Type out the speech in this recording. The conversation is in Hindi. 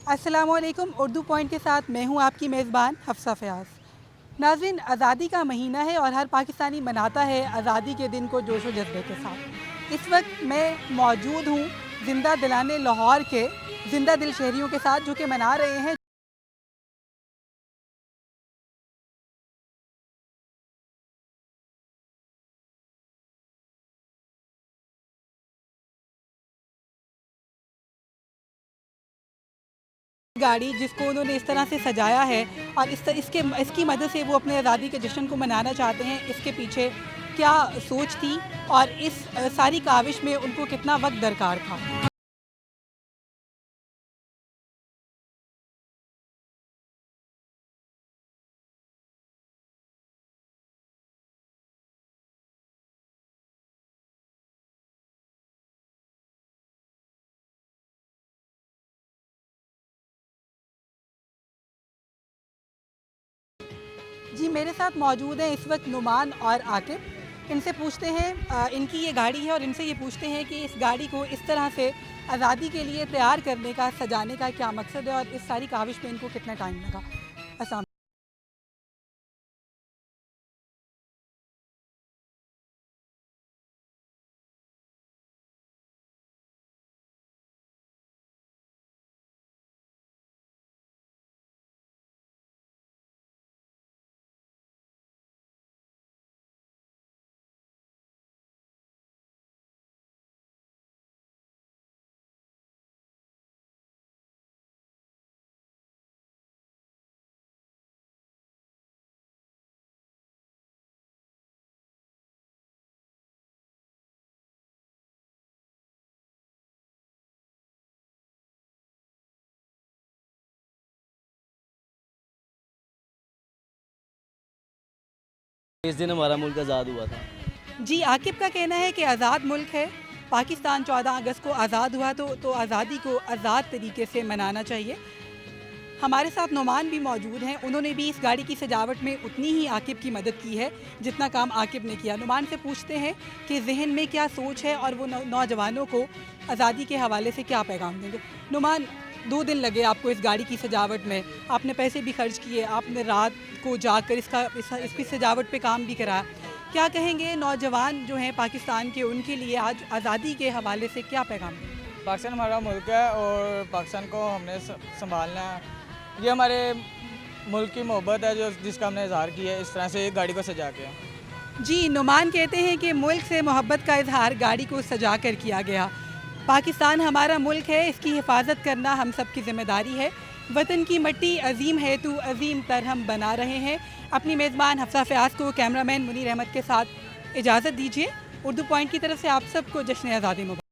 अस्सलामुअलैकुम। उर्दू पॉइंट के साथ मैं हूं आपकी मेज़बान हफ्सा फ़याज़। नाज़रीन, आज़ादी का महीना है और हर पाकिस्तानी मनाता है आज़ादी के दिन को जोश व जज्बे के साथ। इस वक्त मैं मौजूद हूं ज़िंदा दिलाने लाहौर के ज़िंदा दिल शहरियों के साथ, जो कि मना रहे हैं गाड़ी, जिसको उन्होंने इस तरह से सजाया है और इसकी मदद से वो अपने आज़ादी के जश्न को मनाना चाहते हैं। इसके पीछे क्या सोच थी और इस सारी काविश में उनको कितना वक्त दरकार था। जी, मेरे साथ मौजूद हैं इस वक्त नुमान और आकिब। इनसे पूछते हैं, इनकी ये गाड़ी है और इनसे ये पूछते हैं कि इस गाड़ी को इस तरह से आज़ादी के लिए तैयार करने का, सजाने का क्या मकसद है और इस सारी काविश में इनको कितना टाइम लगा। अस्सलाम। इस दिन हमारा मुल्क आज़ाद हुआ था। जी, आकिब का कहना है कि आज़ाद मुल्क है, पाकिस्तान 14 अगस्त को आज़ाद हुआ तो आज़ादी को आज़ाद तरीके से मनाना चाहिए। हमारे साथ नुमान भी मौजूद हैं। उन्होंने भी इस गाड़ी की सजावट में उतनी ही आकिब की मदद की है जितना काम आकिब ने किया। नुमान से पूछते हैं कि जहन में क्या सोच है और वो नौजवानों को आज़ादी के हवाले से क्या पैगाम देंगे। नुमान, 2 दिन लगे आपको इस गाड़ी की सजावट में, आपने पैसे भी खर्च किए, आपने रात को जाकर इसकी सजावट पे काम भी कराया। क्या कहेंगे नौजवान जो हैं पाकिस्तान के, उनके लिए आज आज़ादी के हवाले से क्या पैगाम देंगे? पाकिस्तान हमारा मुल्क है और पाकिस्तान को हमने संभालना है। ये हमारे मुल्क की मोहब्बत है जिसका हमने इजहार किया है इस तरह से गाड़ी को सजा के। जी, नुमान कहते हैं कि मुल्क से मोहब्बत का इजहार गाड़ी को सजा कर किया गया। पाकिस्तान हमारा मुल्क है, इसकी हिफाजत करना हम सब की ज़िम्मेदारी है। वतन की मट्टी अजीम है तो अजीम तर हम बना रहे हैं। अपनी मेज़बान हफ्सा फ़याज़ को कैमरामैन मुनीर अहमद के साथ इजाज़त दीजिए। उर्दू पॉइंट की तरफ से आप सबको जश्न आज़ादी मुबारक।